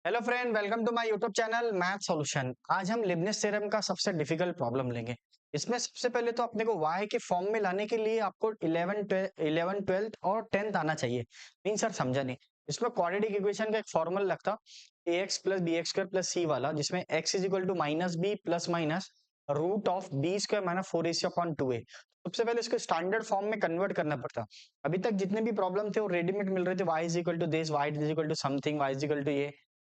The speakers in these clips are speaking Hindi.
Hello friend, welcome to my YouTube channel math solution. आज हम लिबनिट्ज थ्योरम का सबसे डिफिकल्ट प्रॉब्लम लेंगे। इसमें सबसे पहले तो अपने को y के फॉर्म में लाने के लिए आपको 11 12th और 10th आना चाहिए। मीन सर समझा नहीं। इसमें क्वाड्रेटिक इक्वेशन का एक फॉर्मूला लगता ax plus B x square plus C वाला, जिसमें x is equal to minus B plus minus root of B square minus 4ac upon 2a। सबसे पहले इसको स्टैंडर्ड फॉर्म में कन्वर्ट करना पड़ता। अभी तक जितने भी प्रॉब्लम थे वो रेडीमेड मिल रहे थे, y is equal to this, y is equal to something, y is equal to ये।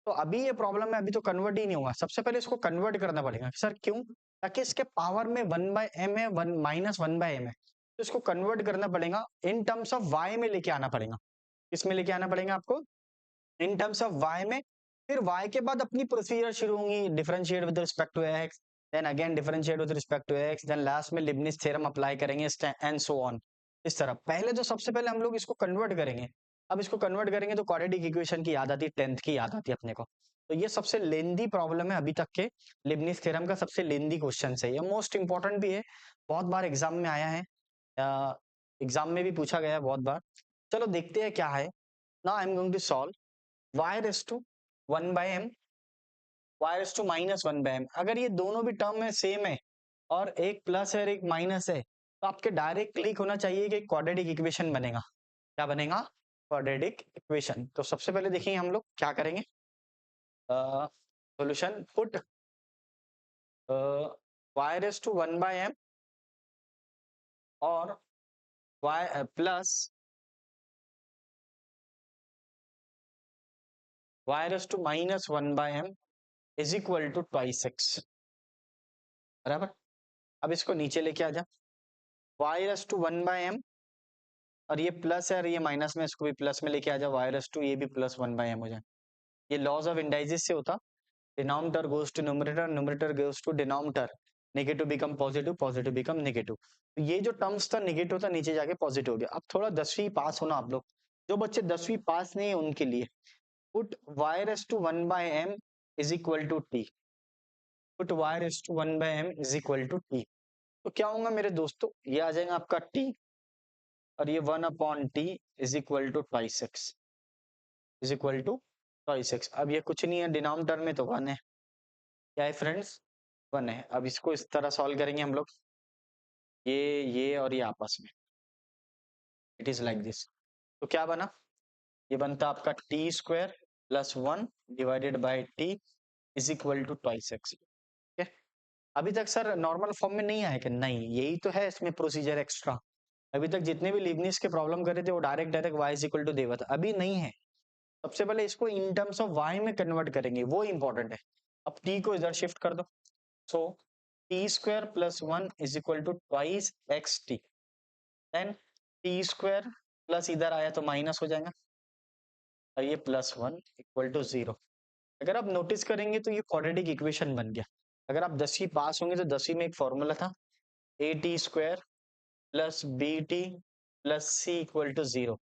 तो अभी ये प्रॉब्लम है, अभी तो कन्वर्ट ही नहीं हुआ। सबसे पहले इसको कन्वर्ट करना पड़ेगा। सर क्यों? ताकि इसके पावर में 1/m है, 1 माइनस 1/m है, तो इसको कन्वर्ट करना पड़ेगा इन टर्म्स ऑफ y में लेके आना पड़ेगा। किसमें लेके आना पड़ेगा आपको? इन टर्म्स ऑफ y में। फिर y के बाद अपनी प्रोसीजर शुरू होंगी, differentiate with respect to x, then again differentiate with respect to x, then last में लिबनिट्ज थ्योरम अप्लाई करेंगे एंड सो ऑन। इस तरह पहले तो सबसे पहले हम लोग इसको कन्वर्ट करेंगे। अब इसको कन्वर्ट करेंगे तो क्वाड्रेटिक इक्वेशन की याद आती है, 10th की याद आती है अपने को। तो ये सबसे लेंदी प्रॉब्लम है अभी तक के लिबनिट्ज थ्योरम का, सबसे लेंदी क्वेश्चन है ये, मोस्ट इंपॉर्टेंट भी है, बहुत बार एग्जाम में आया है, एग्जाम में भी पूछा गया है बहुत बार। चलो देखते हैं क्या है। Now I am going to solve y raise to 1/m, y raise to minus 1/m। अगर ये दोनों भी टर्म में सेम है और एक प्लस है और एक माइनस है, तो आपके डायरेक्ट क्लिक होना चाहिए कि क्वाड्रेटिक इक्वेशन बनेगा। क्या बनेगा? Quadratic equation. तो सबसे पहले देखिए हम लोग क्या करेंगे। Solution put y raise to 1/m और y plus y raise to minus 1/m is equal to twice x। बराबर। अब इसको नीचे लेके आ जा। y रेस टू 1/m और ये प्लस है और ये माइनस में, इसको भी प्लस में लेके आ जाओ, y रेस टू ये भी प्लस 1/m हो जाए। ये लॉज ऑफ इंडाइसिस से होता, denominator goes to numerator, numerator goes to denominator, negative become positive, positive become negative. तो ये जो टर्म्स था नेगेटिव था, नीचे जाके पॉजिटिव हो गया। अब थोड़ा 10वीं पास होना आप लोग, जो बच्चे 10वीं पास नहीं है उनके लिए, put y raise to 1/m is equal to t, put y raise to 1/m is equal to t। तो क्या होगा मेरे दोस्तों, ये आ जाएगा आपका t और ये 1/t is equal to twice x, is equal to twice x। अब ये कुछ नहीं है, डिनोमिनेटर में तो 1 है। क्या है फ्रेंड्स? 1 है। अब इसको इस तरह सॉल्व करेंगे हम लोग, ये और ये आपस में, इट इज लाइक दिस। तो क्या बना? ये बनता आपका t square plus 1 divided by t is equal to twice x. ठीक है। अभी तक सर नॉर्मल फॉर्म में नहीं आया कि नहीं, यही तो है इसमें प्रोसीजर एक्स्ट्रा। अभी तक जितने भी लीबनिट्ज के प्रॉब्लम कर रहे थे वो direct direct y is equal to देवा था, अभी नहीं है। सबसे पहले इसको इन टर्म्स ऑफ y में कन्वर्ट करेंगे, वो इंपॉर्टेंट है। अब t को इधर शिफ्ट कर दो, so T square plus 1 is equal to twice x T, then T square plus इधर आया तो माइनस हो जाएगा और ये प्लस 1 इक्वल टू 0। अगर आप नोटिस करेंगे तो ये क्वाड्रेटिक इक्वेशन बन गया। अगर आप 10वीं पास होंगे तो 10वीं में एक फॉर्मूला था, a t square plus b t plus c equal to 0।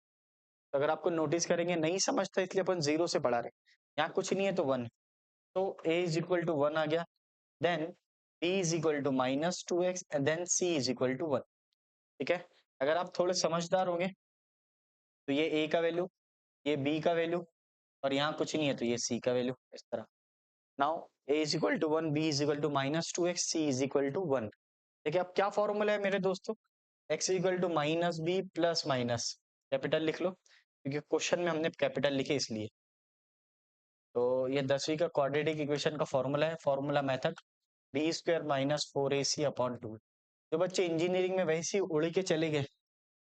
अगर आपको नोटिस करेंगे, नहीं समझता इसलिए अपन 0 से बढ़ा रहे, यहाँ कुछ नहीं है तो 1, तो a इज इक्वल टू 1 आ गया, then b is equal to minus 2x and then c is equal to 1। ठीक है। अगर आप थोड़े समझदार होंगे तो ये a का वैल्यू, ये b का वैल्यू और यहाँ कुछ नहीं है तो ये c का वैल्यू, इस तरह। Now a is equal to 1, b is equal to minus 2x, c is equal to 1। देखिए अब क्या फॉर्मूला है मेरे दोस्तों, x is equal to minus B plus minus, capital लिख लो क्योंकि क्वेश्चन में हमने कैपिटल लिखे इसलिए। तो ये 10वीं का क्वाड्रेटिक इक्वेशन का फॉर्मूला है, formula method b square minus 4ac upon 2। जो बच्चे इंजीनियरिंग में वैसे ही उड़ के चले गए,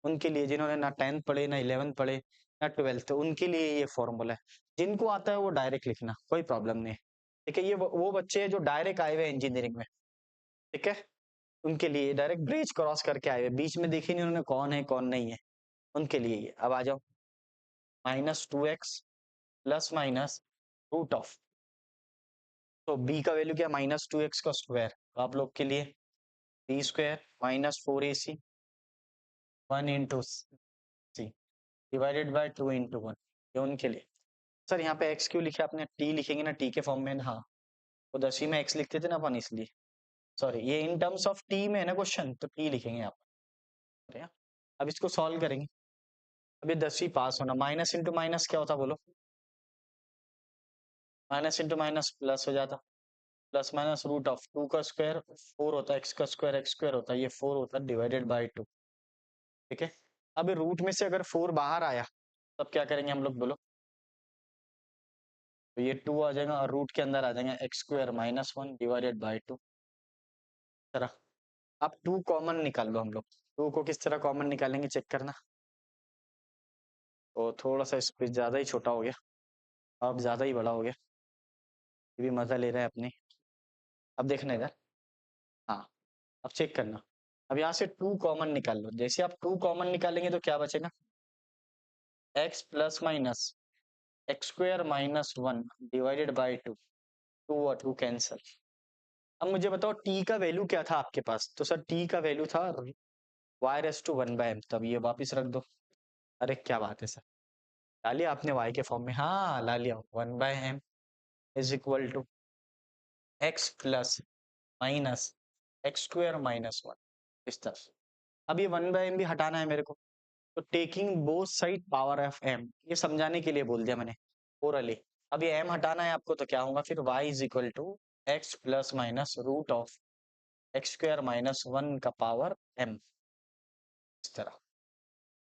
उनके लिए, जिन्होंने ना 10th पढ़े ना 11th पढ़े ना 12th, उनके लिए ये फॉर्मूला है। जिनको आता है वो डायरेक्ट लिखना, कोई प्रॉब्लम नहीं है। ठीक है। ये वो बच्चे हैं जो डायरेक्ट आए हुए हैं इंजीनियरिंग में, ठीक है, उनके लिए डायरेक्ट ब्रिज क्रॉस करके आए हुए, बीच में देखे नहीं उन्होंने कौन है कौन नहीं है, उनके लिए ये। अब आ जाओ, minus 2x plus minus root of, तो b का वैल्यू क्या, माइनस 2x का स्क्वायर, तो आप लोग के लिए b square minus 4ac 1 into c divided by 2 into 1, ये उनके लिए। सर यहाँ पे x क्यों लिखा आपने, t लिखेंगे ना, t के फॉर्म में, हाँ तो 10वीं में x लिखते थे ना अपन, इसलिए सॉरी, ये इन टर्म्स ऑफ t में है ना क्वेश्चन, तो t लिखेंगे आप। अब इसको सॉल्व करेंगे। अभी 10वीं पास होना, माइनस इंटू माइनस क्या होता बोलो, माइनस इंटू माइनस प्लस हो जाता, प्लस माइनस रूट ऑफ 2 का स्क्वायर 4 होता है, एक्स का स्क्वायर एक्स स्क्वायर होता है, ये 4 होता है डिवाइडेड बाय 2। ठीक है, अब रूट में से अगर 4 बाहर आया तब क्या करेंगे हम लोग बोलो? तो ये 2 आ जाएगा और रूट के अंदर आ जाएगा x square minus 1 divided by 2। तरह अब 2 कॉमन निकाल लो हम लोग। 2 को किस तरह कॉमन निकालेंगे चेक करना। तो थोड़ा सा स्पेस ज्यादा ही छोटा हो गया, अब ज्यादा ही बड़ा हो गया, ये भी मजा ले रहा है अपनी। अब देखना इधर, हाँ अब चेक करना। अब यहाँ से 2 कॉमन निकाल लो, जैसे आप 2 कॉमन निकालेंगे तो क्या बचेगा? x plus minus x square minus 1 divided by 2। 2 और 2 कैंसल। अब मुझे बताओ t का वैल्यू क्या था आपके पास? तो सर t का वैल्यू था y रेस टू 1/m, तब ये वापस रख दो। अरे क्या बात है सर, ला लिया आपने y के फॉर्म में? हाँ ला लिया। 1/m is equal to x plus minus x square minus 1, इस तरह। अब ये 1/m भी हटाना है मेरे को, तो taking both side power of m, ये समझाने के लिए बोल दिया मैंने ओरली। अब ये m हटाना है आपको, तो क्या होगा फिर? y is equal to x plus minus root of x square minus 1 का पावर m, इस तरह।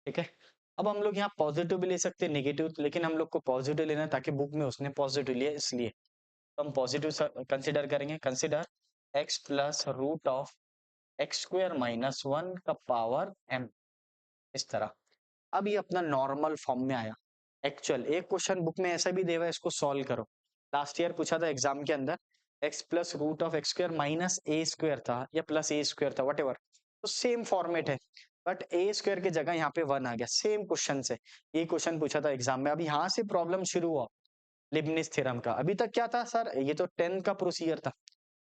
ठीक है, अब हम लोग यहाँ पॉजिटिव भी ले सकते हैं नेगेटिव, लेकिन हम लोग को पॉजिटिव लेना है ताकि बुक में उसने पॉजिटिव लिया इसलिए तो हम पॉजिटिव कंसिडर करेंगे। Consider x plus root of x square minus 1 का पावर m, इस तरह। अब ये अपना नॉर्मल फॉर्म में आया। एक्चुअल एक क्वेश्चन बुक में ऐसा भी दिया हुआ है, इसको सॉल्व करो। लास्ट ईयर पूछा था एग्जाम के अंदर, x plus root of x square minus a square था या प्लस ए स्क्वायर था, वट एवर, तो सेम फॉर्मेट है, बट ए स्क्वायर की जगह यहाँ पे 1 आ गया सेम क्वेश्चन से। ये क्वेश्चन पूछा था एग्जाम में। अब यहाँ से प्रॉब्लम शुरू हुआ लिबनिज थ्योरम का। अभी तक क्या था सर? ये तो 10 का प्रोसीजर था,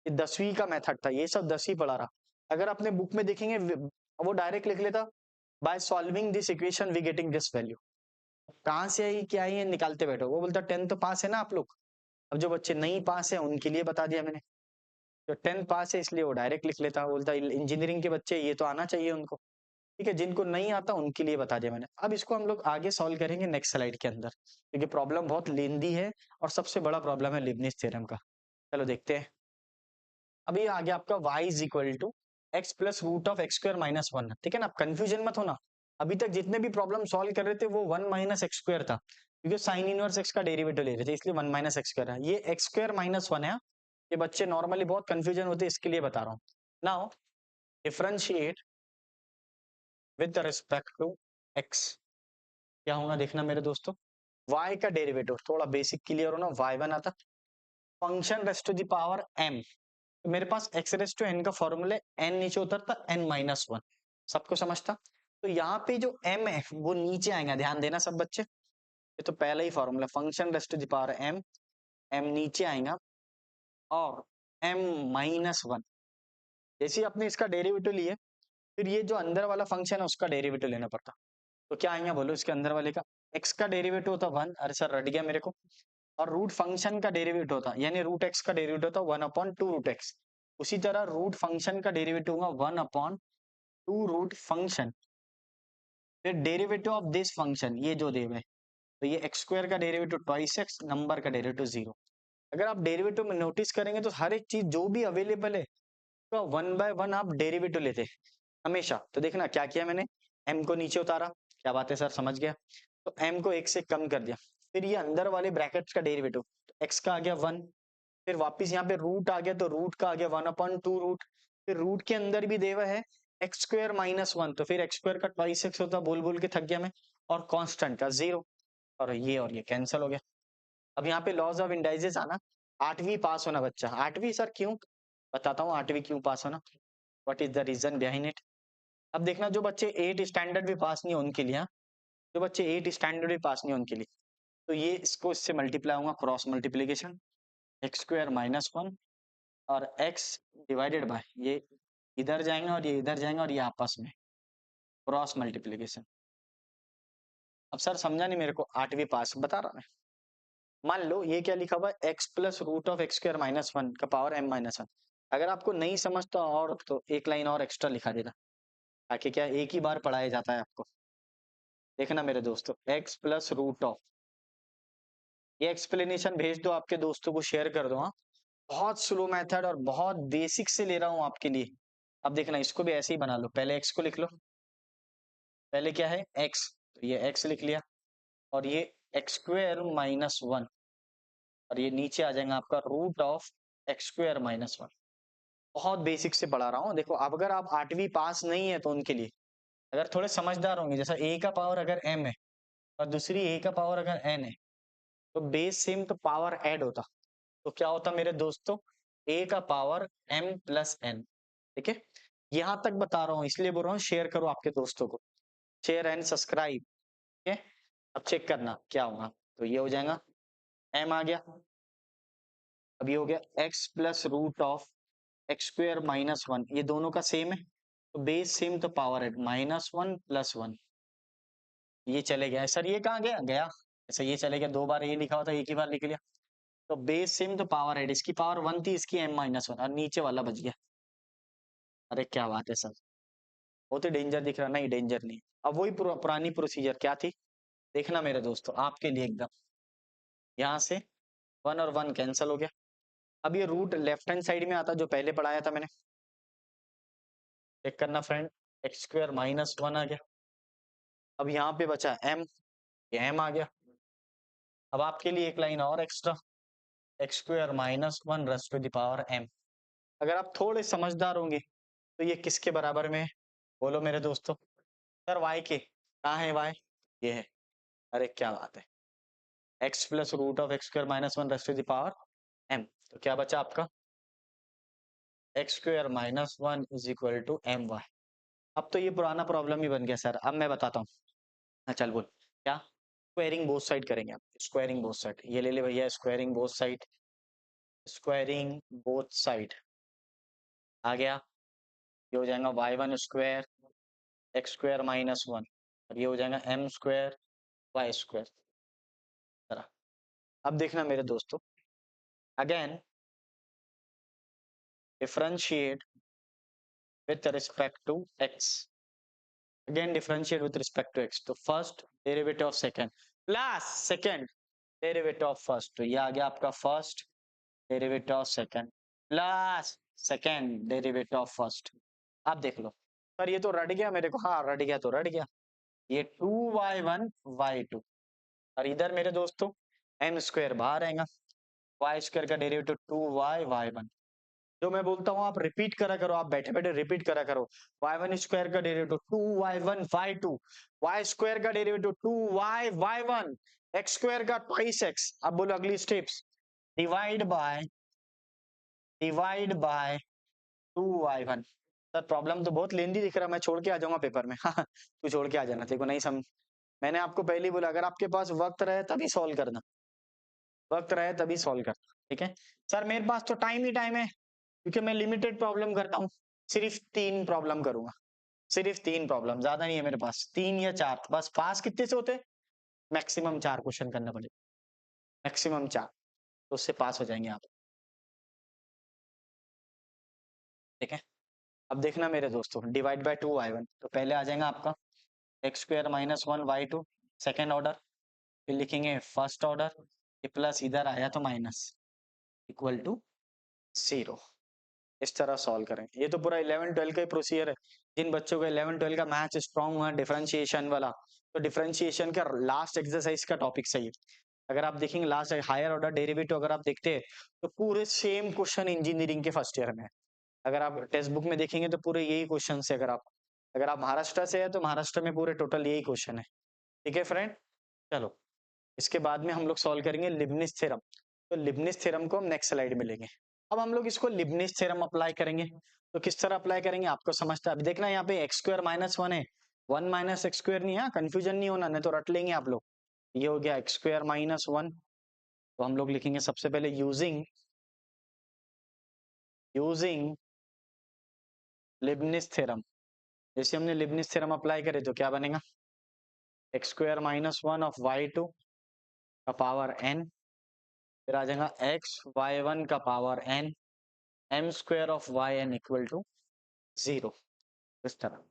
ये 10वीं का मेथड था, ये सब 10वीं पढ़ा रहा। अगर आपने बुक में देखेंगे वो डायरेक्ट लिख लेता by solving this equation we getting this value. कहाँ से आई क्या आई है निकालते बैठो। वो बोलता 10 तो पास है ना आप लोग। अब जो बच्चे नहीं पास है उनके लिए बता दिया मैंने, जो 10 पास है इसलिए वो डायरेक्ट लिख लेता, बोलता इंजीनियरिंग के बच्चे ये तो आना चाहिए उनको। ठीक है, जिनको नहीं आता उनके लिए बता दिया मैंने। अब इसको हम लोग आगे सॉल्व करेंगे नेक्स्ट स्लाइड के अंदर, क्योंकि प्रॉब्लम बहुत लेंदी है और सबसे बड़ा प्रॉब्लम है लिबनिज थ्योरम का। चलो देखते हैं। अभी आ गया आपका y is equal to x plus root of x square minus 1। ठीक है ना, कंफ्यूजन मत होना। अभी तक जितने भी प्रॉब्लम सॉल्व कर रहे थे वो 1 माइनस एक्स स्क्वायर था, क्योंकि साइन इनवर्स एक्स का डेरिवेटिव ले रहे थे इसलिए 1 माइनस एक्स स्क्वायर है। ये एक्स स्क्वायर माइनस 1 है। ये बच्चे नॉर्मली बहुत कंफ्यूजन होते हैं, इसके लिए बता रहा हूँ। Now differentiate with respect to x. क्या होगा देखना मेरे दोस्तों, y का डेरिवेटिव थोड़ा बेसिक क्लियर हो ना, y1 आता function raised to the power m। तो मेरे पास एक्स रेस टू एन का फॉर्मूला एन नीचे उतरता n-1, सबको समझता। तो यहाँ पे जो m है वो नीचे आएगा, ध्यान देना सब बच्चे। ये तो पहला ही formula function raise to the power m, m नीचे आएगा और m-1। जैसे ही आपने इसका डेरिवेटिव लिए फिर ये जो अंदर वाला फंक्शन है उसका डेरिवेटिव लेना पड़ता। तो क्या आएगा बोलो इसके अंदर वाले का? x का डेरिवेटिव होता 1, अरे सर रट गया मेरे को, और रूट फंक्शन का डेरिवेटिव होता यानी रूट एक्स का डेरिवेटिव होता 1/2 रूट एक्स। उसी तरह रूट फंक्शन का डेरिवेटिव होगा 1/2 रूट फंक्शन, फिर डेरिवेटिव ऑफ दिस फंक्शन ये जो देव है, तो ये एक्स स्क्वायर का डेरिवेटिव ट्वाइस एक्स, नंबर का डेरिवेटिव 0। अगर आप डेरिवेटिव में नोटिस करेंगे तो हर एक चीज जो भी अवेलेबल है तो 1/1 आप डेरिवेटिव लेते हैं हमेशा। तो देखना क्या किया मैंने, m को नीचे उतारा, क्या बात है सर समझ गया, तो m को 1 से कम कर दिया। फिर ये अंदर वाले ब्रैकेट्स का डेरिवेटिव, x का आ गया 1, फिर वापस यहाँ पे रूट आ गया तो रूट का आ गया 1/2 रूट, फिर रूट के अंदर भी देवा है एक्स स्क्वायर माइनस 1, तो फिर एक्स स्क्वायर का ट्वाइस एक्स होता, बोल बोल के थक गया मैं, और कांस्टेंट का 0, और ये कैंसिल हो गया। अब यहाँ पे लॉज ऑफ इंडाइजेस आना, 8वीं पास होना बच्चा। 8वीं सर क्यों? बताता हूँ 8वीं क्यों पास होना, what is the reason behind it. अब देखना जो बच्चे 8 स्टैंडर्ड भी पास नहीं है उनके लिए, हाँ, जो बच्चे 8 स्टैंडर्ड भी पास नहीं है उनके लिए, तो ये इसको इससे मल्टीप्लाई होगा, cross multiplication, x square minus 1 और x डिवाइडेड बाय ये इधर जाएंगे और ये इधर जाएंगे और ये आपस में क्रॉस मल्टीप्लीकेशन। अब सर समझा नहीं मेरे को, 8वीं पास बता रहा मैं। मान लो ये क्या लिखा हुआ है, x plus root of x square minus 1 का पावर m-1। अगर आपको नहीं समझता और तो एक लाइन और एक्स्ट्रा लिखा देना, ताकि क्या एक ही बार पढ़ाया जाता है आपको। देखना मेरे दोस्तों, x प्लस रूट ऑफ ये एक्सप्लेनेशन भेज दो, आपके दोस्तों को शेयर कर दो। हाँ, बहुत स्लो मेथड और बहुत बेसिक से ले रहा हूँ आपके लिए। अब देखना, इसको भी ऐसे ही बना लो। पहले एक्स को लिख लो, पहले क्या है एक्स, तो ये एक्स लिख लिया, और ये एक्स स्क्वायर माइनस वन, और ये नीचे आ जाएगा आपका root of x square minus one. बहुत बेसिक से पढ़ा रहा हूँ। देखो, अब अगर आप 8वीं पास नहीं है तो उनके लिए, अगर थोड़े समझदार होंगे, जैसा a का पावर अगर m है और दूसरी a का पावर अगर n है, तो बेस सेम तो पावर ऐड होता, तो क्या होता मेरे दोस्तों, a का पावर m प्लस n। ठीक है, यहां तक बता रहा हूँ, इसलिए बोल रहा हूँ शेयर करो आपके दोस्तों को, शेयर एंड सब्सक्राइब। ठीक है, अब चेक करना क्या होगा, तो ये हो जाएगा m आ गया, अब ये हो गया x plus root of x square minus one, ये दोनों का सेम है, तो बेस सेम तो पावर है माइनस वन प्लस वन। ये चले गया सर, ये कहाँ गया गया, ऐसा ये चले गया, 2 बार ये लिखा हुआ था, एक ही बार लिख लिया, तो बेस सेम तो पावर है, इसकी पावर वन थी, इसकी m माइनस वन, और नीचे वाला बच गया। अरे क्या बात है सर, बहुत ही डेंजर दिख रहा, नहीं डेंजर नहीं। अब वही पुरानी प्रोसीजर क्या थी, देखना मेरे दोस्तों आपके लिए एकदम, यहाँ से वन और वन कैंसिल हो गया। अब ये रूट लेफ्ट हैंड साइड में आता, जो पहले पढ़ाया था मैंने, चेक करना friend, x square minus one आ गया। अब यहाँ पे बचा m, ये m आ गया। अब आपके लिए एक लाइन और extra, x square minus one raised to the power m। अगर आप थोड़े समझदार होंगे तो ये किसके बराबर में है, बोलो मेरे दोस्तों, सर y के, कहाँ है y, ये है। अरे क्या बात है, x plus root of x square minus one raised to the power m, तो क्या बचा आपका, x square minus one is equal to m y. अब तो ये पुराना प्रॉब्लम ही बन गया सर, अब मैं बताता हूँ। हाँ चल बोल क्या, स्क्वायरिंग बोथ साइड करेंगे आप, स्क्वायरिंग बोथ साइड, ये ले ले भैया, squaring both side, squaring both side आ गया, ये हो जाएगा Y one square x square minus one, और ये हो जाएगा एम स्क्वायर वाई स्क्वायर। अब देखना मेरे दोस्तों, again differentiate with respect to x, again differentiate with respect to x, तो first derivative of second plus second derivative of first, तो ये आ गया आपका first derivative of second plus second derivative of first. आप देख लो सर, ये तो रट गया मेरे को, हाँ रट गया तो रट गया, ये 2y1 y2, और इधर मेरे दोस्तों m स्क्वायर बाहर आएगा, y स्क्वायर का डेरिवेटिव 2y y1, जो मैं बोलता हूँ आप रिपीट करा करो, आप बैठे बैठे रिपीट करा करो, y1 स्क्वायर का derivative 2y1 y2, y square का derivative 2y y1, x square का ट्वाइस x। अब बोलो अगली steps, divide by 2y1। Sir problem तो बहुत लेंदी दिख रहा है, मैं छोड़ के आ जाऊंगा पेपर में। हाँ तू छोड़ के आ जाना, तेरे को नहीं समझ, मैंने आपको पहले ही बोला, अगर आपके पास वक्त रहे तभी सॉल्व करना, वक्त रहे तभी सॉल्व करना। ठीक है सर, मेरे पास तो टाइम ही टाइम है, क्योंकि मैं लिमिटेड प्रॉब्लम करता हूँ, सिर्फ 3 प्रॉब्लम करूंगा, सिर्फ 3 प्रॉब्लम, ज्यादा नहीं है मेरे पास, 3 या 4 बस। पास कितने से होते, मैक्सिमम 4 क्वेश्चन करना पड़ेगा, मैक्सिमम 4, तो उससे पास हो जाएंगे आप। ठीक है, अब देखना मेरे दोस्तों, डिवाइड बाय 2y1, तो पहले आ जाएगा आपका x square minus one y2 second order, फिर लिखेंगे फर्स्ट ऑर्डर, ये प्लस इधर आया तो माइनस, इक्वल टू 0। इस तरह सॉल्व करें, ये तो पूरा 11-12 का ही प्रोसीजर है। जिन बच्चों का 11-12 का मैथ्स स्ट्रॉन्ग हुआ डिफरेंशिएशन वाला, तो डिफरेंशिएशन का लास्ट एक्सरसाइज का टॉपिक सही है। अगर आप देखेंगे लास्ट हायर ऑर्डर डेरिवेटिव अगर आप देखते हैं, तो पूरे सेम क्वेश्चन इंजीनियरिंग के फर्स्ट ईयर में है। अगर आप टेक्स्ट बुक में देखेंगे तो पूरे यही क्वेश्चन है। अगर आप महाराष्ट्र से है तो महाराष्ट्र में पूरे टोटल यही क्वेश्चन है। ठीक है फ्रेंड, चलो इसके बाद में हम लोग सॉल्व करेंगे लिबनिस थ्योरम, तो लिबनिस थ्योरम को हम नेक्स्ट स्लाइड में लेंगे। अब हम लोग इसको लिबनिस थ्योरम अप्लाई करेंगे, तो किस तरह अप्लाई करेंगे आपको समझता है। अब देखना यहाँ पे एक्स स्क्वायर माइनस वन है, वन माइनस एक्स स्क्वायर नहीं है, कंफ्यूजन नहीं होना, नहीं तो रट लेंगे आप लोग। ये हो गया एक्स स्क्वायर माइनस वन, तो हम लोग लिखेंगे सबसे पहले यूजिंग लिबनिस थ्योरम। जैसे हमने लिबनिस थ्योरम अप्लाई करे तो क्या बनेगा, x square minus one of y2 का पावर n, फिर आ जाएगा एक्स y1 का power n, m square of yn equal to 0। इस तरह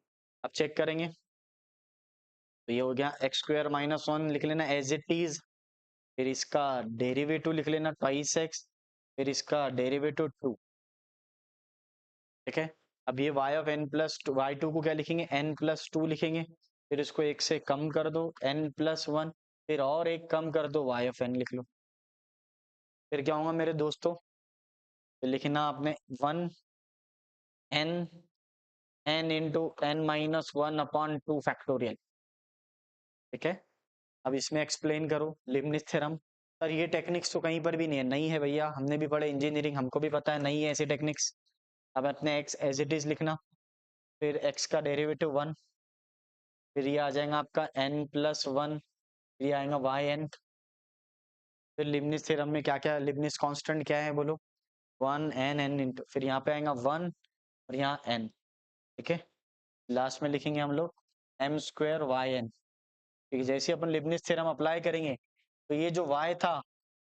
अब चेक करेंगे, तो ये हो गया एक्स स्क्वायर माइनस वन, लिख लेना एज इट इज, फिर इसका डेरिवेटिव लिख लेना ट्वाइस एक्स, फिर इसका डेरिवेटिव 2, ठीक है। अब ये y of n plus two, y two को क्या लिखेंगे, n+2 लिखेंगे, फिर इसको एक से कम कर दो n+1, फिर और एक कम कर दो y ऑफ n लिख लो। फिर क्या होगा मेरे दोस्तों, तो लिखना आपने 1 n इंटू n-1/2 फैक्टोरियल, ठीक है। अब इसमें एक्सप्लेन करो लिबनिट्ज थ्योरम। सर ये टेक्निक्स तो कहीं पर भी नहीं है, नहीं है भैया, हमने भी पढ़े इंजीनियरिंग, हमको भी पता है नहीं है ऐसी टेक्निक्स। अब अपने x एज इट इज लिखना, फिर x का डेरिवेटिव 1, फिर ये आ जाएगा आपका n+1, ये आएगा yn। फिर लिबनिट्ज थ्योरम में क्या क्या, लिबनिट्ज कांस्टेंट क्या है बोलो, 1 n इंटू, फिर यहाँ पे आएगा 1 और यहाँ n, ठीक है। लास्ट में लिखेंगे हम लोग m² yn, ठीक है। जैसे अपन लिबनिट्ज थ्योरम अप्लाई करेंगे तो ये जो y था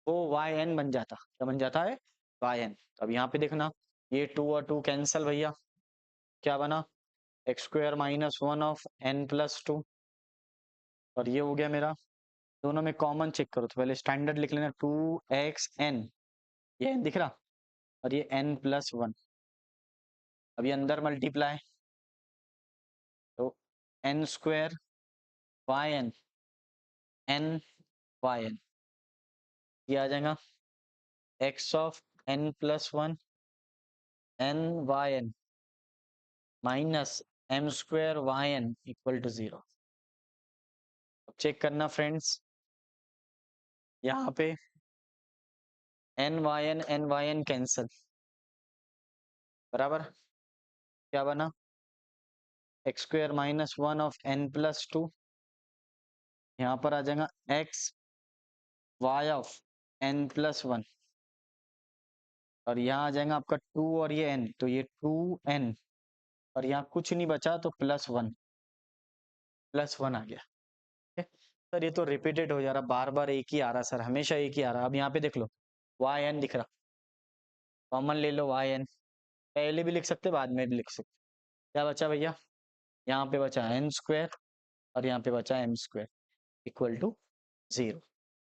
वो yn बन जाता, क्या बन जाता है, yn। तो अब यहाँ पे देखना, ये 2 और 2 कैंसल भैया, क्या बना, x² - 1 ऑफ n+2, और ये हो गया मेरा, दोनों में कॉमन चेक करो, तो पहले स्टैंडर्ड लिख लेना 2xn, ये n दिख रहा, और ये n+1, अभी अंदर मल्टीप्लाई, तो n² yn n ये आ जाएगा x of n+1 n minus m² yn equal to 0। अब चेक करना फ्रेंड्स, यहाँ पे n yn कैंसल, बराबर क्या बना, x² - 1 ऑफ n+2, यहाँ पर आ जाएगा x y ऑफ n+1, और यहाँ आ जाएगा आपका 2 और ये n, तो ये 2n, और यहाँ कुछ नहीं बचा तो +1 आ गया, ठीक है। सर ये तो रिपीटेड हो जा रहा, बार बार एक ही आ रहा सर, हमेशा एक ही आ रहा। अब यहाँ पे देख लो yn दिख रहा, कॉमन ले लो yn, पहले भी लिख सकते बाद में भी लिख सकते। क्या बचा भैया, यहाँ पे बचा n² और यहाँ पे बचा m² equal to 0।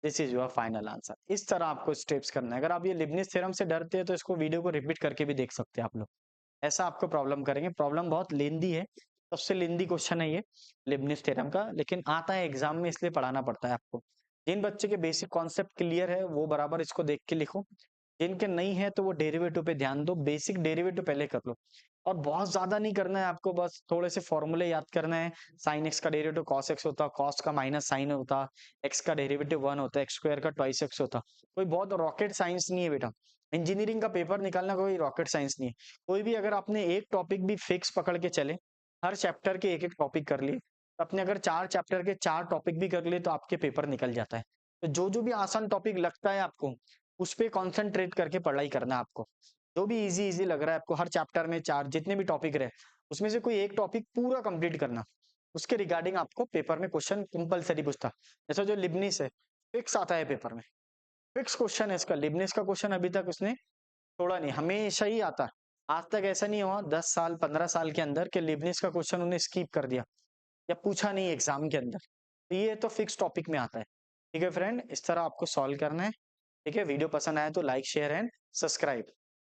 This is your final answer. इस तरह आपको स्टेप्स करना है। अगर आप ये लिबनिट्ज थ्योरम से डरते हैं तो इसको वीडियो को रिपीट करके भी देख सकते हैं आप लोग, ऐसा आपको प्रॉब्लम करेंगे। प्रॉब्लम बहुत लेंदी है, सबसे लेंदी क्वेश्चन है ये लिबनिट्ज थ्योरम का, लेकिन आता है एग्जाम में इसलिए पढ़ाना पड़ता है आपको। जिन बच्चे के बेसिक कॉन्सेप्ट क्लियर है वो बराबर इसको देख के लिखो, जिनके नहीं है तो वो डेरिवेटिव पे ध्यान दो, बेसिक डेरिवेटिव पहले कर लो, और बहुत ज्यादा नहीं करना है आपको, बस थोड़े से फॉर्मूले याद करना है। साइन एक्स का डेरिवेटिव कॉस एक्स होता, कॉस का माइनस साइन होता, एक्स का डेरिवेटिव 1 होता, x² का ट्वाइस एक्स होता। कोई बहुत रॉकेट साइंस नहीं है बेटा, इंजीनियरिंग का पेपर निकालना कोई रॉकेट साइंस नहीं है। कोई भी अगर आपने एक टॉपिक भी फिक्स पकड़ के चले, हर चैप्टर के एक एक टॉपिक कर लिए, अपने अगर 4 चैप्टर के 4 टॉपिक भी कर लिए तो आपके पेपर निकल जाता है। तो जो जो भी आसान टॉपिक लगता है आपको उस पे कॉन्सेंट्रेट करके पढ़ाई करना है आपको। जो भी इजी लग रहा है आपको, हर चैप्टर में 4 जितने भी टॉपिक रहे उसमें से कोई एक टॉपिक पूरा कंप्लीट करना, उसके रिगार्डिंग आपको पेपर में क्वेश्चन कंपलसरी पूछता। जैसा जो लिबनिट्ज है फिक्स आता है पेपर में, फिक्स क्वेश्चन है इसका। लिबनिट्ज का क्वेश्चन अभी तक उसने छोड़ा नहीं, हमेशा ही आता है। आज तक ऐसा नहीं हुआ 10 साल 15 साल के अंदर कि लिबनिट्ज का क्वेश्चन उन्हें स्किप कर दिया या पूछा नहीं एग्जाम के अंदर। तो ये तो फिक्स टॉपिक में आता है, ठीक है फ्रेंड। इस तरह आपको सॉल्व करना है, ठीक है। वीडियो पसंद आया तो लाइक शेयर एंड सब्सक्राइब।